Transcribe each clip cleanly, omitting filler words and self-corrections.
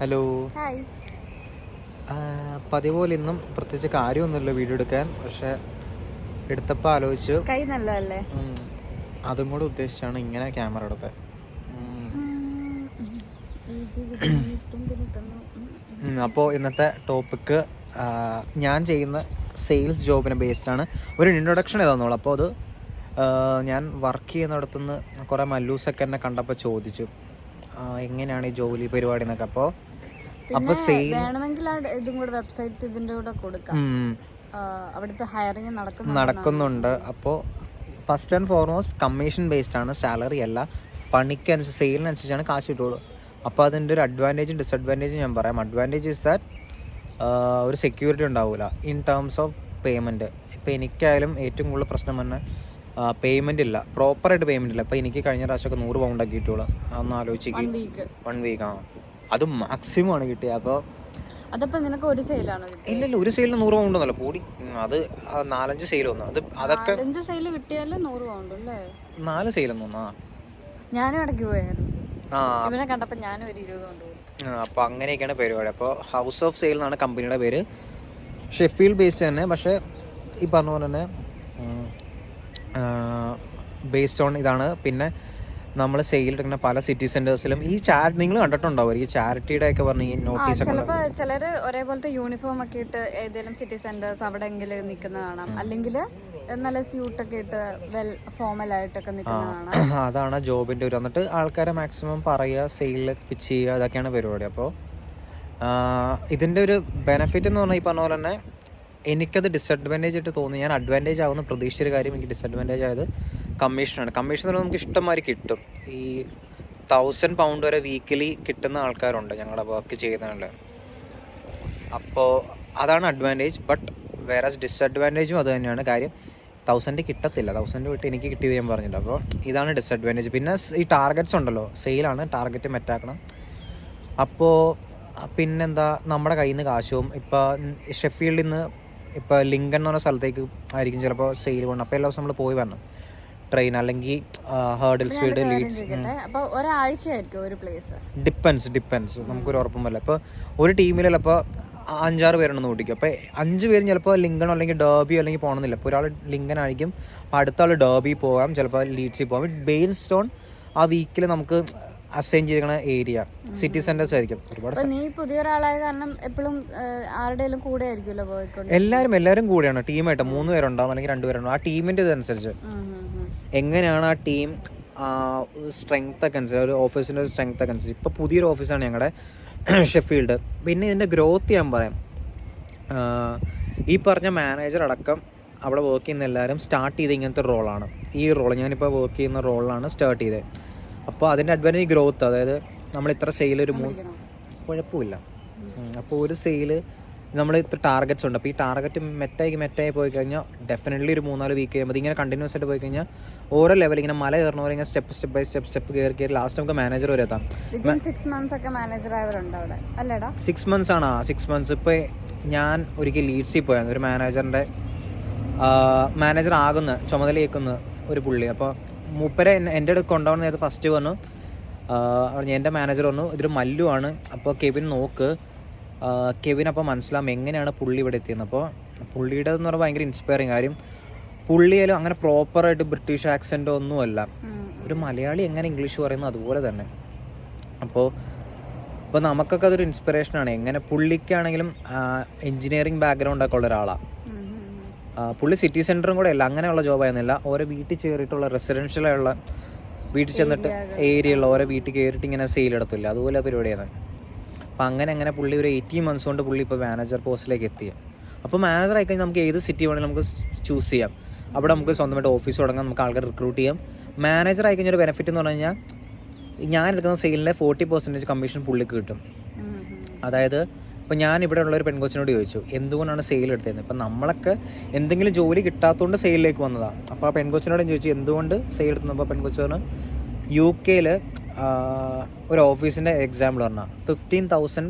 Hello. Hi. പതിപോലെ ഇന്നും പ്രത്യേകിച്ച് കാര്യമൊന്നുമില്ല വീഡിയോ എടുക്കാൻ, പക്ഷെ എടുത്തപ്പോൾ ആലോചിച്ചു സ്കൈ നല്ലതല്ലേ? അതും കൂടെ ഉദ്ദേശിച്ചാണ് ഇങ്ങനെ ക്യാമറ എടുത്തത്. അപ്പോൾ ഇന്നത്തെ ടോപ്പിക്ക് ഞാൻ ചെയ്യുന്ന സെയിൽസ് ജോബിനെ ബേസ്ഡാണ്. ഒരു ഇൻട്രൊഡക്ഷൻ തന്നോളൂ. അപ്പോൾ അത് ഞാൻ വർക്ക് ചെയ്യുന്നിടത്തുനിന്ന് കുറേ മല്ലൂസൊക്കെ എന്നെ കണ്ടപ്പോൾ ചോദിച്ചു എങ്ങനെയാണ് ഈ ജോലി പരിപാടി എന്നൊക്കെ. അപ്പോൾ വേണമെങ്കിൽ ഇതും കൂടെ വെബ്സൈറ്റ് ഇതിന്റെ കൂടെ കൊടുക്കാം. അവിടെ ഇപ്പോൾ ഹയറിംഗ് നടക്കുന്നുണ്ട്. അപ്പോൾ first and foremost commission based ആണ്, സാലറി അല്ല. പണിക്കനുസരിച്ച് സെയിലിനനുസരിച്ചാണ് കാശ് കിട്ടുള്ളൂ. അപ്പോൾ അതിൻ്റെ ഒരു അഡ്വാൻറ്റേജും ഡിസഡ്വാൻറ്റേജും ഞാൻ പറയാം. അഡ്വാൻറ്റേജ് ഇസ് ദാറ്റ് ഒരു സെക്യൂരിറ്റി ഉണ്ടാവില്ല ഇൻ ടേംസ് ഓഫ് പേയ്മെൻറ്റ്. ഇപ്പോൾ എനിക്കായാലും ഏറ്റവും കൂടുതൽ പ്രശ്നം തന്നെ പേയ്മെൻ്റ് ഇല്ല, പ്രോപ്പറായിട്ട് പേയ്മെൻ്റ് ഇല്ല. ഇപ്പോൾ എനിക്ക് കഴിഞ്ഞ പ്രാവശ്യമൊക്കെ 100 പൗണ്ട് ആക്കി കിട്ടുള്ളൂ. അതൊന്ന് ആലോചിക്ക്, 1 വീക്ക് അത് മാക്സിമം ആണ് കിട്ടിയത്. അപ്പോൾ അതപ്പോൾ നിനക്ക് ഒരു സെയിലാണോ? ഇല്ലല്ല, ഒരു സെയിലിന് 100 പൗണ്ട് ഒന്നുമല്ല, പോടി. അത് 4-5 സെയിൽ വന്നു. അത് അതൊക്കെ 5 സെയിൽ കിട്ടിയാൽ 100 പൗണ്ട് അല്ലേ? 4 സെയിലൊന്നും ഞാനും ഇടയ്ക്ക് പോയായിരുന്നു. ഇവനെ കണ്ടപ്പോൾ ഞാനും ഒരു 20 പൗണ്ട് കൊടുത്തു. അപ്പോൾ അങ്ങനെയൊക്കെയാണ് പരിപാടി. അപ്പോൾ ഹൗസ് ഓഫ് സെയിൽ എന്നാണ് കമ്പനിയുടെ പേര്. ഷെഫീൽഡ് ബേസ്ഡ് തന്നെ, പക്ഷേ ഈ പറഞ്ഞ പോലെ തന്നെ ബേസ്ഡ് ഓൺ ഇതാണ്. പിന്നെ നമ്മൾ സെയിൽ എടുക്കുന്ന പല സിറ്റി സെന്റേഴ്സിലും ഈ നിങ്ങൾ കണ്ടിട്ടുണ്ടാവും ഈ ചാരിറ്റിയുടെ ഒക്കെ പറഞ്ഞ ഈ നോട്ടീസ്. ചിലപ്പോൾ ചിലർ ഒരേപോലത്തെ യൂണിഫോം ഒക്കെ ഇട്ട് ഏതെങ്കിലും സിറ്റി സെന്റേഴ്സ് അവിടെ എങ്കിലും നിൽക്കുന്ന കാണാം, അല്ലെങ്കിൽ നല്ല സ്യൂട്ടൊക്കെ ഇട്ട് വെൽ ഫോമൽ ആയിട്ടൊക്കെ നിൽക്കുന്ന കാണാം. അതാണ് ജോബിന്റെ ഒരു. എന്നിട്ട് ആൾക്കാരെ മാക്സിമം പറയുക, സെയിൽ പിച്ച് ചെയ്യുക, അതൊക്കെയാണ് പരിപാടി. അപ്പോൾ ഇതിന്റെ ഒരു ബെനിഫിറ്റ് എന്ന് പറഞ്ഞാൽ ഈ പറഞ്ഞ പോലെ തന്നെ എനിക്കത് ഡിസഡ്വാൻറ്റേജ് ആയിട്ട് തോന്നി. ഞാൻ അഡ്വാൻറ്റേജ് ആവുന്ന പ്രതീക്ഷിച്ചൊരു കാര്യം എനിക്ക് ഡിസഡ്വാൻറ്റേജ് ആയത് കമ്മീഷനാണ്. കമ്മീഷൻ എന്ന് പറഞ്ഞാൽ നമുക്ക് ഇഷ്ടംമാതിരി കിട്ടും. ഈ 1000 പൗണ്ട് വരെ വീക്കിലി കിട്ടുന്ന ആൾക്കാരുണ്ട് ഞങ്ങളുടെ വർക്ക് ചെയ്യുന്നതിൽ. അപ്പോൾ അതാണ് അഡ്വാൻറ്റേജ്. ബട്ട് വേറെ ഡിസഡ്വാൻറ്റേജും അത് തന്നെയാണ്. കാര്യം 1000 കിട്ടത്തില്ല. 1000 വിട്ട് എനിക്ക് കിട്ടിയത് ഞാൻ പറഞ്ഞില്ല. അപ്പോൾ ഇതാണ് ഡിസഡ്വാൻറ്റേജ്. പിന്നെ ഈ ടാർഗറ്റ്സ് ഉണ്ടല്ലോ, സെയിലാണ്, ടാർഗറ്റ് മെറ്റാക്കണം. അപ്പോൾ പിന്നെന്താ, നമ്മുടെ കയ്യിൽ നിന്ന് കാശും. ഇപ്പോൾ ഷെഫീൽഡിൽ നിന്ന് ഇപ്പോൾ ലിങ്കൺ എന്ന് പറഞ്ഞ സ്ഥലത്തേക്ക് ആയിരിക്കും ചിലപ്പോൾ സെയിൽ പോകണം. അപ്പോൾ എല്ലാ ദിവസം നമ്മൾ പോയി വരണം, ട്രെയിൻ അല്ലെങ്കിൽ ഹേർഡിൽസ്ഫീൽഡ്, ലീഡ്സ്. ഡിപ്പെൻസ് നമുക്കൊരു ഉറപ്പും പറ്റില്ല. ഇപ്പോൾ ഒരു ടീമിൽ ചിലപ്പോൾ 5-6 പേരുണ്ടെന്ന് കൂട്ടിക്കും. അപ്പോൾ 5 പേരും ചിലപ്പോൾ ലിങ്കണോ അല്ലെങ്കിൽ ഡേർബിയോ അല്ലെങ്കിൽ പോകണമെന്നില്ല. ഇപ്പോൾ ഒരാൾ ലിങ്കൺ ആയിരിക്കും, അടുത്ത ആൾ ഡേർബി പോകാം, ചിലപ്പോൾ ലീഡ്സിൽ പോകാം. ബേസ്ഡ് ഓൺ ആ വീക്കിൽ നമുക്ക് അസൈൻ ചെയ്തിരിക്കുന്ന ഏരിയ സിറ്റി സെന്റേഴ്സ് ആയിരിക്കും. ഒരുപാട് നീ പുതിയ ഒരാളായ കാരണം എപ്പോഴും ആരുടെയും കൂടെ ആയിരിക്കുമല്ലോ പോയിക്കൊണ്ട്. എല്ലാവരും കൂടെയാണ്, ടീമായിട്ട് 3 പേരുണ്ടാവും അല്ലെങ്കിൽ 2 പേരുണ്ടാവും. ആ ടീമിൻ്റെ ഇതനുസരിച്ച് എങ്ങനെയാണ് ആ ടീം സ്ട്രെങ്ത് ഒക്കെ അനുസരിച്ച്, ഒരു ഓഫീസിൻ്റെ സ്ട്രെങ്ത് ഒക്കെ അനുസരിച്ച്. ഇപ്പോൾ പുതിയൊരു ഓഫീസാണ് ഞങ്ങളുടെ ഷെഫീൽഡ്. പിന്നെ ഇതിൻ്റെ ഗ്രോത്ത് ഞാൻ പറയാം. ഈ പറഞ്ഞ മാനേജർ അടക്കം അവിടെ വർക്ക് ചെയ്യുന്ന എല്ലാവരും സ്റ്റാർട്ട് ചെയ്ത് ഇങ്ങനത്തെ റോളാണ്. ഈ റോൾ ഞാനിപ്പോൾ വർക്ക് ചെയ്യുന്ന റോളിലാണ് സ്റ്റാർട്ട് ചെയ്തത്. അപ്പോൾ അതിൻ്റെ അഡ്വാൻറ്റേജ് ഗ്രോത്ത്. അതായത് നമ്മൾ ഇത്ര സെയിൽ ഒരു 3 കുഴപ്പമില്ല. അപ്പോൾ ഒരു സെയിൽ നമ്മൾ ഇത്ര ടാർഗറ്റ്സ് ഉണ്ട്. അപ്പോൾ ഈ ടാർഗറ്റ് മെറ്റായി പോയി കഴിഞ്ഞാൽ ഡെഫിനറ്റ്ലി ഒരു 3-4 വീക്ക് കഴിയുമ്പോൾ ഇങ്ങനെ കണ്ടിന്യൂസ് ആയിട്ട് പോയി കഴിഞ്ഞാൽ ഓരോ ലെവൽ ഇങ്ങനെ മല കയറുന്ന പോലെ ഇങ്ങനെ സ്റ്റെപ്പ് ബൈ സ്റ്റെപ്പ് കയറി ലാസ്റ്റ് നമുക്ക് മാനേജർ വരെ എത്താം. 6 months ഒക്കെ മാനേജർ ആയവരുണ്ട് അവിടെ അല്ലേടാ? 6 months ആണ്. 6 months. ഇപ്പോൾ ഞാൻ ഒരിക്കൽ ലീഡ്സിൽ പോയായിരുന്നു, ഒരു മാനേജർ ആകുന്ന ചുമതലയേക്കുന്ന ഒരു പുള്ളി. അപ്പോൾ മൂപ്പരെ എൻ്റെ അടുത്ത് കൊണ്ടുപോകുന്ന നേരത്തെ ഫസ്റ്റ് പറഞ്ഞു, എൻ്റെ മാനേജർ പറഞ്ഞു ഇതൊരു മല്ലു ആണ്, അപ്പോൾ കെവിൻ നോക്ക്. കെവിൻ അപ്പോൾ മനസ്സിലാവും എങ്ങനെയാണ് പുള്ളി ഇവിടെ എത്തിയെന്ന്. അപ്പോൾ പുള്ളിയുടെ എന്ന് പറഞ്ഞാൽ ഭയങ്കര ഇൻസ്പയറിങ്. കാര്യം പുള്ളിയാലും അങ്ങനെ പ്രോപ്പറായിട്ട് ബ്രിട്ടീഷ് ആക്സെൻ്റോ ഒന്നുമല്ല, ഒരു മലയാളി എങ്ങനെ ഇംഗ്ലീഷ് പറയുന്നു അതുപോലെ തന്നെ. അപ്പോൾ നമുക്കൊക്കെ അതൊരു ഇൻസ്പിറേഷനാണ്. എങ്ങനെ പുള്ളിക്കാണെങ്കിലും എൻജിനീയറിംഗ് ബാക്ക്ഗ്രൗണ്ടൊക്കെ ഉള്ള ഒരാളാണ്. പുള്ളി സിറ്റി സെൻറ്ററും കൂടെ അല്ല, അങ്ങനെയുള്ള ജോബായിരുന്നില്ല. ഓരോ വീട്ടിൽ കയറിയിട്ടുള്ള റെസിഡൻഷ്യലായുള്ള വീട്ടിൽ ചെന്നിട്ട് ഏരിയയുള്ള ഓരോ വീട്ടിൽ കയറിയിട്ട് ഇങ്ങനെ സെയിൽ എടുത്തില്ല, അതുപോലെ പരിപാടിയാണ്. അപ്പോൾ അങ്ങനെ പുള്ളി ഒരു 18 months കൊണ്ട് പുള്ളി ഇപ്പോൾ മാനേജർ പോസ്റ്റിലേക്ക് എത്തിയ. അപ്പോൾ മാനേജർ ആയിക്കഴിഞ്ഞാൽ നമുക്ക് ഏത് സിറ്റി വേണമെങ്കിലും നമുക്ക് ചൂസ് ചെയ്യാം. അവിടെ നമുക്ക് സ്വന്തമായിട്ട് ഓഫീസ് തുടങ്ങാം, നമുക്ക് ആൾക്കാർ റിക്രൂട്ട് ചെയ്യാം. മാനേജർ ആയിക്കഴിഞ്ഞാൽ ഒരു ബെനിഫിറ്റ് എന്ന് പറഞ്ഞു കഴിഞ്ഞാൽ ഞാൻ എടുക്കുന്ന സെയിലിൻ്റെ 40% കമ്മീഷൻ പുള്ളിക്ക് കിട്ടും. അതായത് ഇപ്പോൾ ഞാൻ ഇവിടെ ഉള്ള ഒരു പെൺകൊച്ചിനോട് ചോദിച്ചു എന്തുകൊണ്ടാണ് സെയിൽ എടുത്തത്. ഇപ്പം നമ്മളൊക്കെ എന്തെങ്കിലും ജോലി കിട്ടാത്തതുകൊണ്ട് സെയിലിലേക്ക് വന്നതാണ്. അപ്പോൾ ആ പെൺകൊച്ചിനോട് ചോദിച്ചു എന്തുകൊണ്ട് സെയിൽ എടുത്തപ്പോൾ പെൺകൊച്ചു പറഞ്ഞു UK ഒരു ഓഫീസിൻ്റെ എക്സാമ്പിൾ പറഞ്ഞാൽ 15,000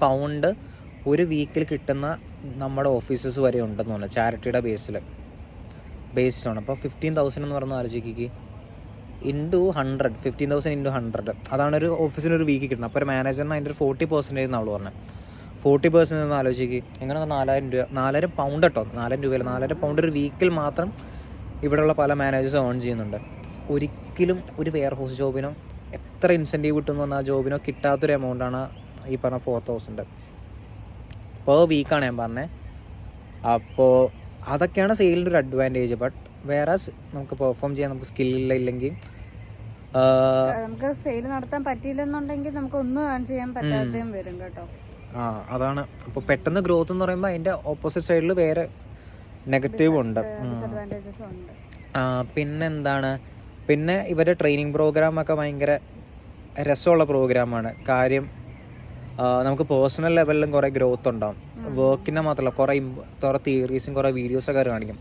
പൗണ്ട് ഒരു വീക്കിൽ കിട്ടുന്ന നമ്മുടെ ഓഫീസസ് വരെ ഉണ്ടെന്ന് പറഞ്ഞു, ചാരിറ്റിയുടെ ബേസ്ഡ് ആണ്. അപ്പോൾ 15,000 എന്ന് പറഞ്ഞാൽ ആലോചിക്കുക, 100 15,000 ഇൻറ്റു 100 അതാണ് ഒരു ഓഫീസിന് ഒരു വീക്ക് കിട്ടുന്നത്. അപ്പോൾ ഒരു മാനേജറിന് അതിൻ്റെ ഒരു 40% എന്നാണ് പറഞ്ഞത്. 40% എന്ന് ആലോചിക്കുക, എങ്ങനെ 4,000 രൂപ, 4,000 പൗണ്ട് കേട്ടോ, 4,000 രൂപയല്ല, 4,000 പൗണ്ട് ഒരു വീക്കിൽ മാത്രം ഇവിടെയുള്ള പല മാനേജേഴ്സ് ഏൺ ചെയ്യുന്നുണ്ട്. ഒരിക്കലും ഒരു വെയർ ഹൗസ് ജോബിനോ എത്ര ഇൻസെൻറ്റീവ് കിട്ടുമെന്ന് പറഞ്ഞാൽ ആ ജോബിനോ കിട്ടാത്തൊരു എമൗണ്ടാണ് ഈ പറഞ്ഞ 4,000 പെർ വീക്കാണ് ഞാൻ പറഞ്ഞത്. അപ്പോൾ അതൊക്കെയാണ് സെയിലിൻ്റെ ഒരു അഡ്വാൻറ്റേജ്. ബട്ട് വേറെ നമുക്ക് പെർഫോം ചെയ്യാൻ നമുക്ക് സ്കില്ലില്ല, ഇല്ലെങ്കിൽ നമുക്ക് സെയിൽ നടത്താൻ പറ്റിയില്ലെന്നുണ്ടെങ്കിൽ നമുക്ക് ഒന്നും ഏൺ ചെയ്യാൻ പറ്റാതെയും വരും കേട്ടോ. അതാണ്. അപ്പോൾ പെട്ടെന്ന് ഗ്രോത്ത് എന്ന് പറയുമ്പോൾ അതിൻ്റെ ഓപ്പോസിറ്റ് സൈഡിൽ വേറെ നെഗറ്റീവ് ഉണ്ട്, ഡിസഡ്വാൻറ്റേജസും ഉണ്ട്. പിന്നെന്താണ്, പിന്നെ ഇവരുടെ ട്രെയിനിങ് പ്രോഗ്രാമൊക്കെ ഭയങ്കര രസമുള്ള പ്രോഗ്രാമാണ്. കാര്യം നമുക്ക് പേഴ്സണൽ ലെവലിലും കുറേ ഗ്രോത്ത് ഉണ്ടാവും. വർക്കിനെ മാത്രമല്ല, കുറേ തിയറീസും കുറേ വീഡിയോസൊക്കെ കാണിക്കും.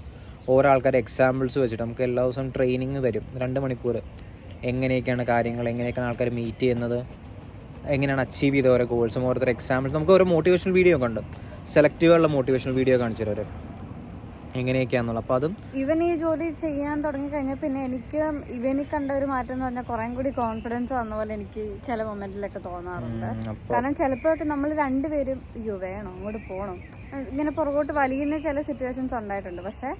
ഓരോ ആൾക്കാരുടെ എക്സാമ്പിൾസ് വെച്ചിട്ട് നമുക്ക് എല്ലാ ദിവസവും ട്രെയിനിങ് തരും 2 മണിക്കൂർ. എങ്ങനെയൊക്കെയാണ് കാര്യങ്ങൾ, എങ്ങനെയൊക്കെയാണ് ആൾക്കാർ മീറ്റ് ചെയ്യുന്നത്, എങ്ങനെയാണ് അച്ചീവ് ചെയ്ത ഓരോ ഗോൾസും, ഓരോരുത്തർ എക്സാമ്പിൾസ്. നമുക്ക് ഓരോ മോട്ടിവേഷണൽ വീഡിയോ ഒക്കെ ഉണ്ട്, സെലക്റ്റീവുള്ള മോട്ടിവേഷണൽ വീഡിയോ കാണിച്ചു തരും എങ്ങനെയൊക്കെയാണെന്നുള്ളത്. അപ്പോൾ അതും ഇവൻ ഈ ജോലി ചെയ്യാൻ തുടങ്ങി കഴിഞ്ഞാൽ പിന്നെ എനിക്ക് ഇവനിൽ കണ്ട ഒരു മാറ്റം എന്ന് പറഞ്ഞാൽ കുറേ കൂടി കോൺഫിഡൻസ് വന്ന പോലെ എനിക്ക് ചില മൊമെന്റിലൊക്കെ തോന്നാറുണ്ട്. കാരണം ചിലപ്പോൾ നമ്മൾ രണ്ടുപേരും അയ്യോ വേണോ അങ്ങോട്ട് പോകണം ഇങ്ങനെ പുറകോട്ട് വലിയുന്ന ചില സിറ്റുവേഷൻസ് ഉണ്ടായിട്ടുണ്ട്. പക്ഷെ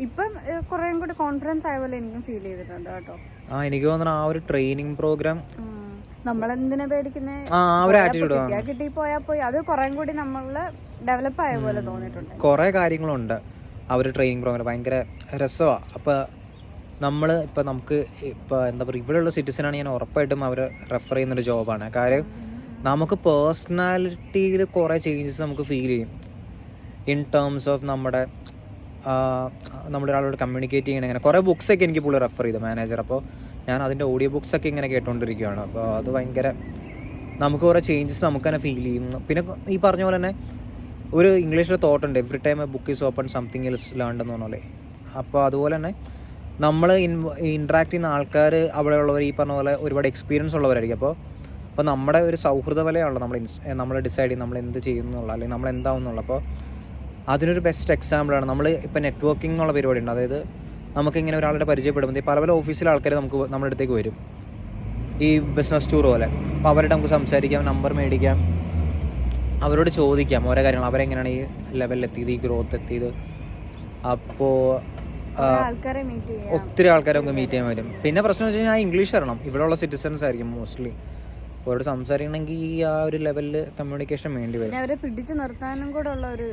ഇപ്പം കുറേ കൂടി കോൺഫിഡൻസ് ആയ പോലെ എനിക്കും ഫീൽ ചെയ്തിട്ടുണ്ട് കേട്ടോ. എനിക്ക് തോന്നുന്നു ആ ഒരു ട്രെയിനിങ് പ്രോഗ്രാം നമ്മളെന്തിനാ പേടിക്കുന്നേ, കിട്ടി പോയാൽ പോയി, അത് കുറേ കൂടി നമ്മള് ഡെവലപ്പ് ആയ പോലെ തോന്നിയിട്ടുണ്ട്. കുറേ കാര്യങ്ങളുണ്ട് ആ ഒരു ട്രെയിനിങ് പ്രോഗ്രാം, ഭയങ്കര രസമാണ്. അപ്പോൾ നമുക്ക് എന്താ പറയുക, ഇവിടെയുള്ള സിറ്റിസനാണ് ഞാൻ ഉറപ്പായിട്ടും അവർ റെഫർ ചെയ്യുന്നൊരു ജോബാണ്. കാര്യം നമുക്ക് പേഴ്സണാലിറ്റിയിൽ കുറേ ചേഞ്ചസ് നമുക്ക് ഫീൽ ചെയ്യും. ഇൻ ടേംസ് ഓഫ് നമ്മളൊരാളോട് കമ്മ്യൂണിക്കേറ്റ് ചെയ്യണം. ഇങ്ങനെ കുറേ ബുക്സൊക്കെ എനിക്ക് പുള്ളി റെഫർ ചെയ്തു മാനേജർ. അപ്പോൾ ഞാൻ അതിൻ്റെ ഓഡിയോ ബുക്സൊക്കെ ഇങ്ങനെ കേട്ടുകൊണ്ടിരിക്കുകയാണ്. അപ്പോൾ അത് ഭയങ്കര നമുക്ക് കുറേ ചേഞ്ചസ് നമുക്ക് തന്നെ ഫീൽ ചെയ്യും. പിന്നെ ഈ പറഞ്ഞ പോലെ തന്നെ ഒരു ഇംഗ്ലീഷിൽ തോട്ടുണ്ട്, every time a book is open something else learned എന്ന് പറഞ്ഞ പോലെ. അപ്പോൾ അതുപോലെ തന്നെ നമ്മൾ ഇൻട്രാക്ട് ചെയ്യുന്ന ആൾക്കാർ അവിടെ ഉള്ളവർ ഈ പറഞ്ഞ പോലെ ഒരുപാട് എക്സ്പീരിയൻസ് ഉള്ളവരായിരിക്കും. അപ്പോൾ നമ്മുടെ ഒരു സൗഹൃദ വലയാണല്ലോ നമ്മൾ ഡിസൈഡ് ചെയ്യും നമ്മൾ എന്ത് ചെയ്യുന്നുള്ള, അല്ലെങ്കിൽ നമ്മൾ എന്താവുന്നുള്ള. അപ്പോൾ അതിനൊരു ബെസ്റ്റ് എക്സാമ്പിളാണ് നമ്മൾ ഇപ്പോൾ നെറ്റ്വർക്കിംഗ് എന്നുള്ള പരിപാടി ഉണ്ട്. അതായത് നമുക്കിങ്ങനെ ഒരാളുടെ പരിചയപ്പെടുമ്പോൾ പല ഓഫീസിലെ ആൾക്കാർ നമ്മുടെ അടുത്തേക്ക് വരും, ഈ ബിസിനസ് ടൂർ പോലെ. അപ്പോൾ അവരുടെ നമുക്ക് സംസാരിക്കാം, നമ്പർ മേടിക്കാം, അവരോട് ചോദിക്കാം ഓരോ കാര്യങ്ങൾ, അവരെങ്ങനെയാണ് ഈ ലെവലിൽ എത്തിയത്, ഈ ഗ്രോത്ത് എത്തിയത്. അപ്പോൾ ഒത്തിരി ആൾക്കാരെ നമുക്ക് മീറ്റ് ചെയ്യാൻ പറ്റും. പിന്നെ പ്രശ്നം വെച്ച് കഴിഞ്ഞാൽ ഇംഗ്ലീഷ് അറിയണം, ഇവിടെയുള്ള സിറ്റിസൺസ് ആയിരിക്കും മോസ്റ്റ്ലി. അവരോട് സംസാരിക്കണമെങ്കിൽ ഈ ആ ഒരു ലെവലിൽ കമ്മ്യൂണിക്കേഷൻ വേണ്ടി വരും. അവരെ പിടിച്ചു നിർത്താനും കൂടെ ഉള്ള ഒരു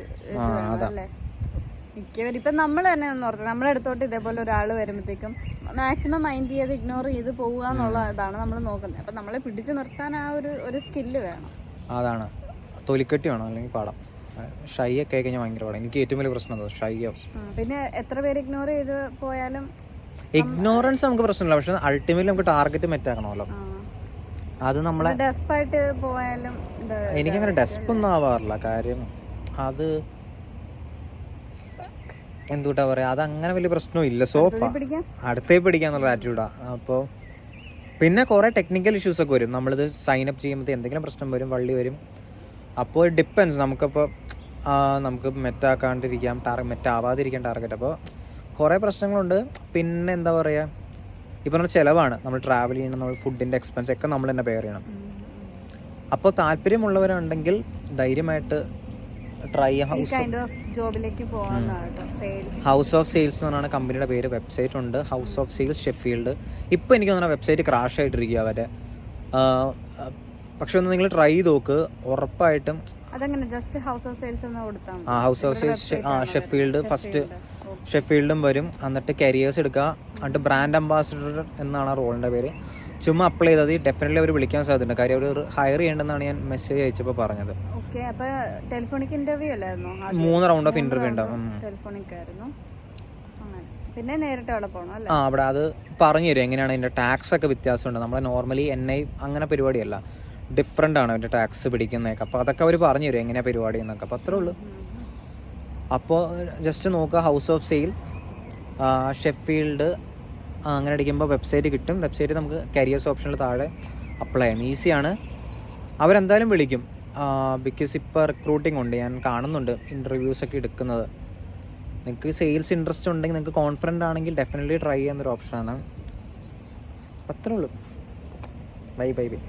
മിക്കവരും ഇപ്പം നമ്മൾ തന്നെ ഒന്ന് ഓർക്കണം, നമ്മുടെ അടുത്തോട്ട് ഇതേപോലെ ഒരാൾ വരുമ്പോഴത്തേക്കും മാക്സിമം മൈൻഡ് ചെയ്ത് ഇഗ്നോർ ചെയ്ത് പോവുക എന്നുള്ള ഇതാണ് നമ്മൾ നോക്കുന്നത്. അപ്പം നമ്മളെ പിടിച്ചു നിർത്താൻ ആ ഒരു സ്കില്ല് വേണം. അതാണ്, തൊലിക്കെട്ടി വേണം, അല്ലെങ്കിൽ പാടാം. ഷൈ ഒക്കെ ആയി കഴിഞ്ഞാൽ ഭയങ്കര പാടാം. എനിക്ക് ഏറ്റവും വലിയ പ്രശ്നം അത് ഷൈയോ. പിന്നെ എത്ര പേര് ഇഗ്നോർ ചെയ്ത് പോയാലും ഇഗ്നോറൻസ് നമുക്ക് പ്രശ്നമില്ല, പക്ഷെ അൾട്ടിമേറ്റ്ലി നമുക്ക് ടാർഗറ്റ് മെറ്റാക്കണമല്ലോ. അത് നമ്മളെ ഡെസ്പായിട്ട് പോയാലും എനിക്കങ്ങനെ ഡെസ്പ് ഒന്നും ആവാറില്ല. കാര്യം അത് എന്തുട്ടാ പറയാ, അത് അങ്ങനെ വലിയ പ്രശ്നവും ഇല്ല. സോഫ അടുത്തേ പിടിക്കാന്നുള്ള ആറ്റിറ്റ്യൂഡാണ്. അപ്പോൾ പിന്നെ കുറേ ടെക്നിക്കൽ ഇഷ്യൂസ് ഒക്കെ വരും. നമ്മളിത് സൈനപ്പ് ചെയ്യുമ്പോൾ എന്തെങ്കിലും പ്രശ്നം വരും, വള്ളി വരും. അപ്പോൾ ഡിപ്പെൻസ്, നമുക്ക് മെറ്റാക്കാണ്ടിരിക്കാം, മെറ്റാവാതിരിക്കാം ടാർഗറ്റ്. അപ്പോൾ കുറേ പ്രശ്നങ്ങളുണ്ട്. പിന്നെ എന്താ പറയുക, ഇപ്പോൾ നമ്മൾ ചിലവാണ്, നമ്മൾ ട്രാവൽ ചെയ്യണം, നമ്മൾ ഫുഡിൻ്റെ എക്സ്പെൻസ് ഒക്കെ നമ്മൾ തന്നെ പെയർ ചെയ്യണം. അപ്പോൾ താല്പര്യമുള്ളവരുണ്ടെങ്കിൽ ധൈര്യമായിട്ട് ട്രൈ ചെയ്യാം. ഹൗസ് ഓഫ് സെയിൽസ് എന്ന് പറഞ്ഞാണ് കമ്പനിയുടെ പേര്. വെബ്സൈറ്റ് ഉണ്ട്, ഹൗസ് ഓഫ് സെയിൽസ് ഷെഫീൽഡ്. ഇപ്പോൾ എനിക്ക് തോന്നുന്ന വെബ്സൈറ്റ് ക്രാഷ് ആയിട്ടിരിക്കുക അവരെ. പക്ഷെ ഒന്ന് നിങ്ങൾ ട്രൈ ചെയ്ത് നോക്ക്, ഉറപ്പായിട്ടും. House of sales Sheffield first ഷെഫീൽഡും വരും. എന്നിട്ട് കരിയേഴ്സ് എടുക്കുക, എന്നിട്ട് ബ്രാൻഡ് അംബാസിഡർ എന്നാണ് ആ റോളിൻ്റെ പേര്. ചുമ്മാ അപ്ലൈ ചെയ്താൽ ഡെഫിനറ്റ്ലി അവർ വിളിക്കാൻ സാധ്യതയുണ്ട്. കാര്യം അവർ ഹയർ ചെയ്യേണ്ടെന്നാണ് ഞാൻ മെസ്സേജ് അയച്ചപ്പോൾ പറഞ്ഞത്. 3 റൗണ്ട് ഓഫ് ഇന്റർവ്യൂ ഉണ്ടാവും. പിന്നെ നേരിട്ട് അവിടെ പോകണം അല്ലേ? അവിടെ അത് പറഞ്ഞു തരും എങ്ങനെയാണ് ഇതിൻ്റെ ടാക്സ് ഒക്കെ വ്യത്യാസമുണ്ട്. നമ്മളെ നോർമലി NI അങ്ങനെ പരിപാടിയല്ല, ഡിഫറെൻ്റ് ആണ് അതിൻ്റെ ടാക്സ് പിടിക്കുന്നതൊക്കെ. അപ്പോൾ അതൊക്കെ അവർ പറഞ്ഞു തരും എങ്ങനെയാണ് പരിപാടി എന്നൊക്കെ. അപ്പോൾ അത്രേ ഉള്ളൂ. അപ്പോൾ ജസ്റ്റ് നോക്കുക, ഹൗസ് ഓഫ് സെയിൽ ഷെഫീൽഡ് അങ്ങനെ അടിക്കുമ്പോൾ വെബ്സൈറ്റ് കിട്ടും. വെബ്സൈറ്റ് നമുക്ക് കരിയേഴ്സ് ഓപ്ഷനിൽ താഴെ അപ്ലൈ ചെയ്യാം, ഈസിയാണ്. അവരെന്തായാലും വിളിക്കും, ബിക്കോസ് ഇപ്പോൾ റിക്രൂട്ടിംഗ് ഉണ്ട്, ഞാൻ കാണുന്നുണ്ട് ഇൻ്റർവ്യൂസൊക്കെ എടുക്കുന്നത്. നിങ്ങൾക്ക് സെയിൽസ് ഇൻട്രസ്റ്റ് ഉണ്ടെങ്കിൽ, നിങ്ങൾക്ക് കോൺഫിഡൻ്റ് ആണെങ്കിൽ ഡെഫിനറ്റ്ലി ട്രൈ ചെയ്യുന്നൊരു ഓപ്ഷനാണ്. അത്രേ ഉള്ളൂ. Bye bye bye.